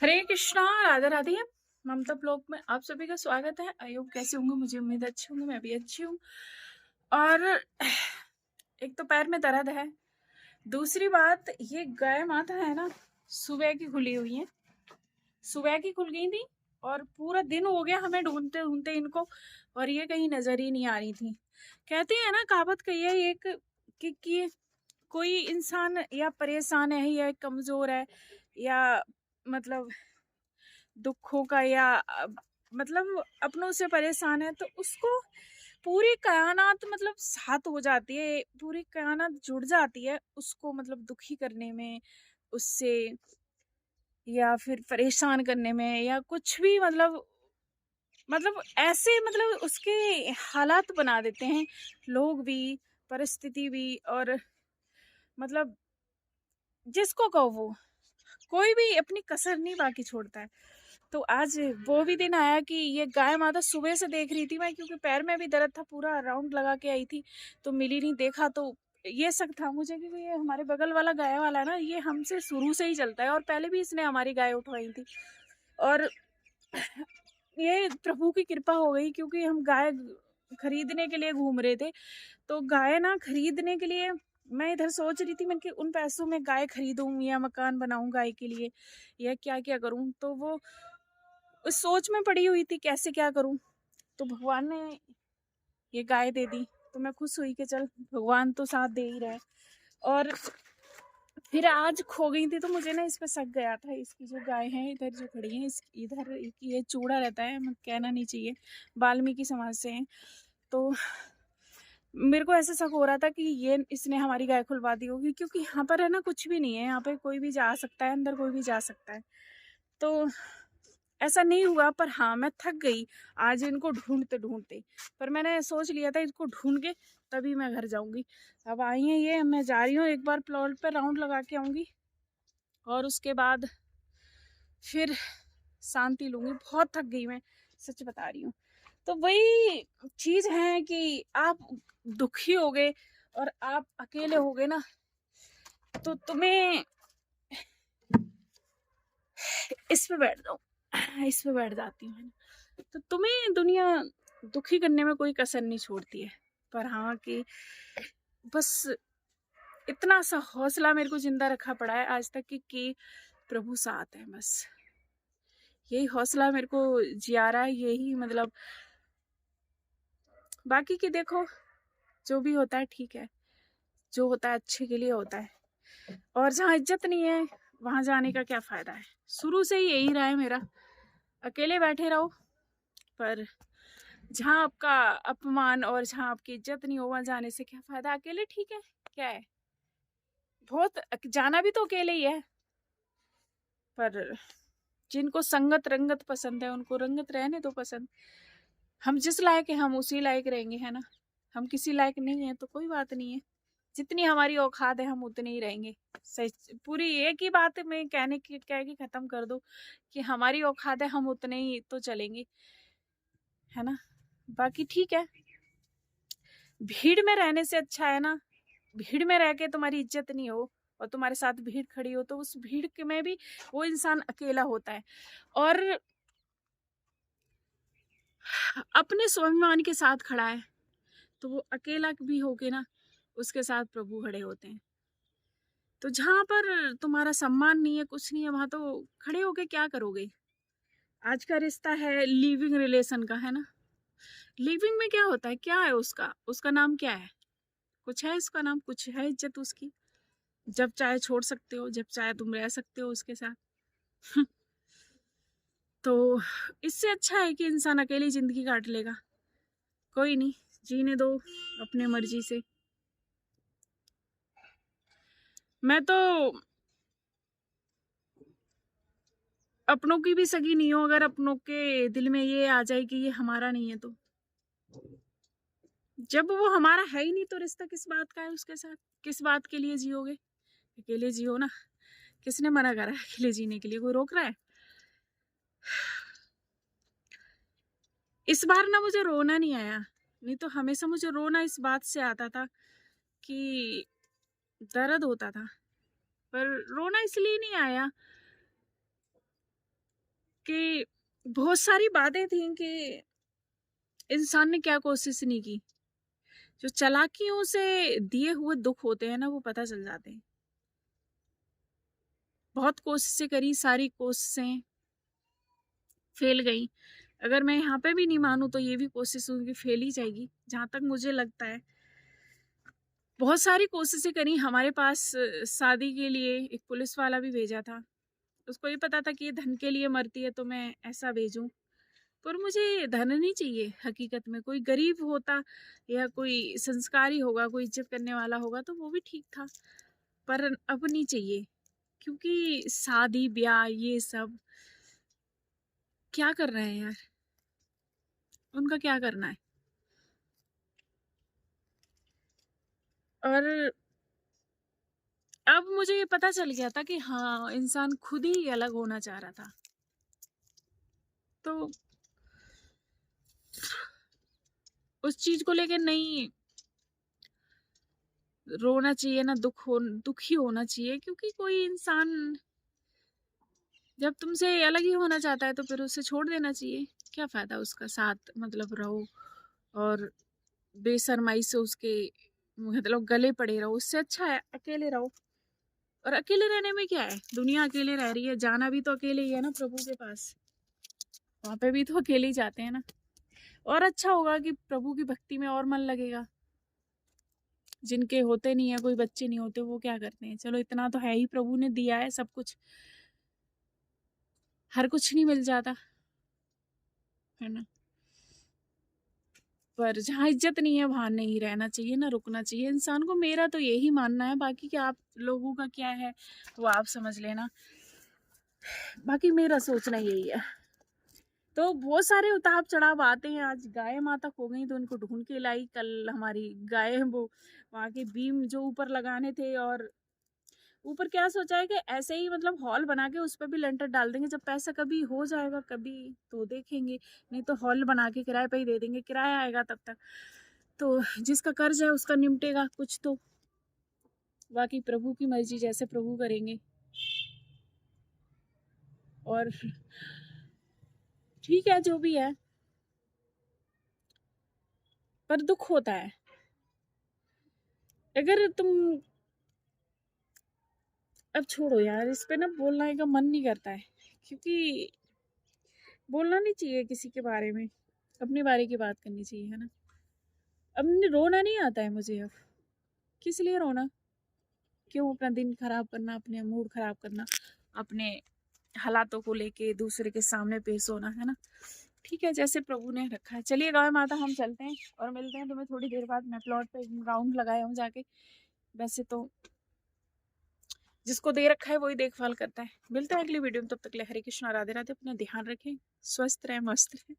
हरे कृष्णा, राधा राधे। ममता blog में आप सभी का स्वागत है। आयोग कैसे होंगे? मुझे उम्मीद अच्छी होंगे, मैं भी अच्छी हूँ। और एक तो पैर में दर्द है, दूसरी बात ये गाय माता है ना, सुबह की खुली हुई है, सुबह की खुल गई थी और पूरा दिन हो गया हमें ढूंढते ढूंढते इनको, और ये कहीं नजर ही नहीं आ रही थी। कहते हैं ना, कहावत कही है एक कि कोई इंसान या परेशान है या कमजोर है या मतलब दुखों का या मतलब अपनों से परेशान है, तो उसको पूरी कायनात मतलब साथ हो जाती है, पूरी कायनात जुड़ जाती है उसको मतलब दुखी करने में, उससे या फिर परेशान करने में या कुछ भी मतलब ऐसे मतलब उसके हालात बना देते हैं लोग भी, परिस्थिति भी, और मतलब जिसको कहो वो कोई भी अपनी कसर नहीं बाकी छोड़ता है। तो आज वो भी दिन आया कि ये गाय माता सुबह से देख रही थी मैं, क्योंकि पैर में भी दर्द था, पूरा राउंड लगा के आई थी तो मिली नहीं, देखा तो ये शक था मुझे कि ये हमारे बगल वाला गाय वाला है ना, ये हमसे शुरू से ही चलता है और पहले भी इसने हमारी गाय उठवाई थी। और ये प्रभु की कृपा हो गई, क्योंकि हम गाय खरीदने के लिए घूम रहे थे, तो गाय ना खरीदने के लिए मैं इधर सोच रही थी, मैं कि उन पैसों में गाय खरीदूं या मकान बनाऊं गाय के लिए या क्या क्या करूं, तो वो उस सोच में पड़ी हुई थी कैसे क्या करूं। तो भगवान ने ये गाय दे दी, तो मैं खुश हुई कि चल भगवान तो साथ दे ही रहे। और फिर आज खो गई थी तो मुझे ना इस पे शक गया था, इसकी जो गाय है इधर जो खड़ी है, इस इधर ये चूड़ा रहता है, मैं कहना नहीं चाहिए, वाल्मीकि समाज से है, तो मेरे को ऐसा शक हो रहा था कि ये इसने हमारी गाय खुलवा दी होगी, क्योंकि यहाँ पर है ना कुछ भी नहीं है, यहाँ पे कोई भी जा सकता है, अंदर कोई भी जा सकता है। तो ऐसा नहीं हुआ, पर हाँ मैं थक गई आज इनको ढूंढते ढूंढते, पर मैंने सोच लिया था इसको ढूंढ के तभी मैं घर जाऊंगी। अब आई है ये, मैं जा रही हूँ, एक बार प्लॉट पे राउंड लगा के आऊंगी और उसके बाद फिर शांति लूंगी। बहुत थक गई मैं, सच बता रही हूँ। तो वही चीज है कि आप दुखी हो गए और आप अकेले हो गए ना, तो तुम्हें इस पे बैठ जाओ, इस पे बैठ जाती हूँ, तो तुम्हें दुनिया दुखी करने में कोई कसर नहीं छोड़ती है। पर हाँ कि बस इतना सा हौसला मेरे को जिंदा रखा पड़ा है आज तक कि प्रभु साथ है, बस यही हौसला मेरे को जिया रहा है, यही मतलब बाकी की देखो जो भी होता है ठीक है, जो होता है अच्छे के लिए होता है। और जहाँ इज्जत नहीं है वहां जाने का क्या फायदा है, शुरू से ही यही रहा है मेरा, अकेले बैठे रहो, पर जहाँ आपका अपमान और जहाँ आपकी इज्जत नहीं हो वहां जाने से क्या फायदा, अकेले ठीक है, क्या है, बहुत जाना भी तो अकेले ही है। पर जिनको संगत रंगत पसंद है उनको रंगत रहने तो पसंद, हम जिस लायक है हम उसी लायक रहेंगे, है ना। हम किसी लायक नहीं है तो कोई बात नहीं है, जितनी हमारी औकात है हम उतने ही रहेंगे। सही पूरी एक ही बात में कहने की कह के खत्म कर दो कि हमारी औकात है हम उतने ही तो चलेंगे, है ना। बाकी ठीक है, भीड़ में रहने से अच्छा है ना, भीड़ में रह के तुम्हारी इज्जत नहीं हो और तुम्हारे साथ भीड़ खड़ी हो, तो उस भीड़ के में भी वो इंसान अकेला होता है और अपने स्वाभिमान के साथ खड़ा है, तो वो अकेला भी होके ना उसके साथ प्रभु खड़े होते हैं। तो जहां पर तुम्हारा सम्मान नहीं है, कुछ नहीं है, वहां तो खड़े होके क्या करोगे। आज का रिश्ता है लिविंग रिलेशन का, है ना। लिविंग में क्या होता है, क्या है उसका उसका नाम क्या है, कुछ है इसका नाम, कुछ है इज्जत उसकी, जब चाहे छोड़ सकते हो, जब चाहे तुम रह सकते हो उसके साथ। तो इससे अच्छा है कि इंसान अकेली जिंदगी काट लेगा, कोई नहीं, जीने दो अपने मर्जी से। मैं तो अपनों की भी सगी नहीं हूं, अगर अपनों के दिल में ये आ जाए कि ये हमारा नहीं है, तो जब वो हमारा है ही नहीं तो रिश्ता किस बात का है उसके साथ, किस बात के लिए जियोगे। अकेले जियो ना, किसने मना करा है अकेले जीने के लिए, कोई रोक रहा है। इस बार ना मुझे रोना नहीं आया, नहीं तो हमेशा मुझे रोना इस बात से आता था कि दर्द होता था, पर रोना इसलिए नहीं आया कि बहुत सारी बातें थी कि इंसान ने क्या कोशिश नहीं की। जो चालाकियों से दिए हुए दुख होते हैं ना, वो पता चल जाते हैं। बहुत कोशिशें करी, सारी कोशिशें फेल गई। अगर मैं यहाँ पे भी नहीं मानूं तो ये भी कोशिश उनकी फेल ही जाएगी, जहां तक मुझे लगता है। बहुत सारी कोशिशें करी। हमारे पास शादी के लिए एक पुलिस वाला भी भेजा था। उसको ये पता था कि ये धन के लिए मरती है, तो मैं ऐसा भेजूं। पर मुझे धन नहीं चाहिए। हकीकत में कोई गरीब होता या कोई संस्कारी होगा, कोई इज्जत करने वाला होगा, तो वो भी ठीक था। पर अब नहीं चाहिए, क्योंकि शादी ब्याह ये सब क्या कर रहे हैं यार, उनका क्या करना है। और अब मुझे ये पता चल गया था कि हाँ, इंसान खुद ही अलग होना चाह रहा था। तो उस चीज को लेकर नहीं रोना चाहिए ना, दुखी होना चाहिए। क्योंकि कोई इंसान जब तुमसे अलग ही होना चाहता है तो फिर उसे छोड़ देना चाहिए। क्या फायदा उसका साथ मतलब रहो और बेशर्माई से उसके मतलब गले पड़े रहो। उससे अच्छा है अकेले रहो। और अकेले रहने में क्या है, दुनिया अकेले रह रही है, जाना भी तो अकेले ही है ना प्रभु के पास। वहां पे भी तो अकेले ही जाते हैं ना। और अच्छा होगा कि प्रभु की भक्ति में और मन लगेगा। जिनके होते नहीं है, कोई बच्चे नहीं होते, वो क्या करते हैं। चलो इतना तो है ही, प्रभु ने दिया है सब कुछ। हर कुछ नहीं मिल जाता है ना। पर जहाँ इज्जत नहीं है वहां नहीं रहना चाहिए ना, रुकना चाहिए इंसान को। मेरा तो यही मानना है। बाकी क्या आप लोगों का क्या है वो आप समझ लेना। बाकी मेरा सोचना यही है। तो बहुत सारे उतार चढ़ाव आते हैं। आज गाय माता खो गई तो उनको ढूंढ के लाई। कल हमारी गाय वो वहां के बीम जो ऊपर लगाने थे, और ऊपर क्या सोचा है कि ऐसे ही मतलब हॉल बना के उस पर भी लेंटर डाल देंगे। जब पैसा कभी हो जाएगा कभी तो देखेंगे, नहीं तो हॉल बना के किराए पे ही दे देंगे। किराया आएगा तब तक तो जिसका कर्ज है उसका निपटेगा कुछ तो। बाकी प्रभु की मर्जी, जैसे प्रभु करेंगे। और ठीक है जो भी है, पर दुख होता है। अगर तुम अब छोड़ो यार, इस पे ना बोलने का मन नहीं करता है। क्योंकि बोलना नहीं चाहिए किसी के बारे में, अपने बारे की बात करनी चाहिए, है ना। अब रोना नहीं आता है मुझे अब। किस लिए रोना, क्यों अपना दिन खराब करना, अपने मूड खराब करना, अपने हालातों को लेके दूसरे के सामने पेश होना, है ना। ठीक है, जैसे प्रभु ने रखा है। चलिए गाँव माता हम चलते हैं और मिलते हैं तुम्हें थोड़ी देर बाद। मैं प्लॉट पे राउंड लगाया हूँ जाके। वैसे तो जिसको दे रखा है वही देखभाल करता है। मिलते हैं अगली वीडियो में, तब तक के लिए हरे कृष्णा राधे राधे। अपना ध्यान रखें, स्वस्थ रहें, मस्त रहें।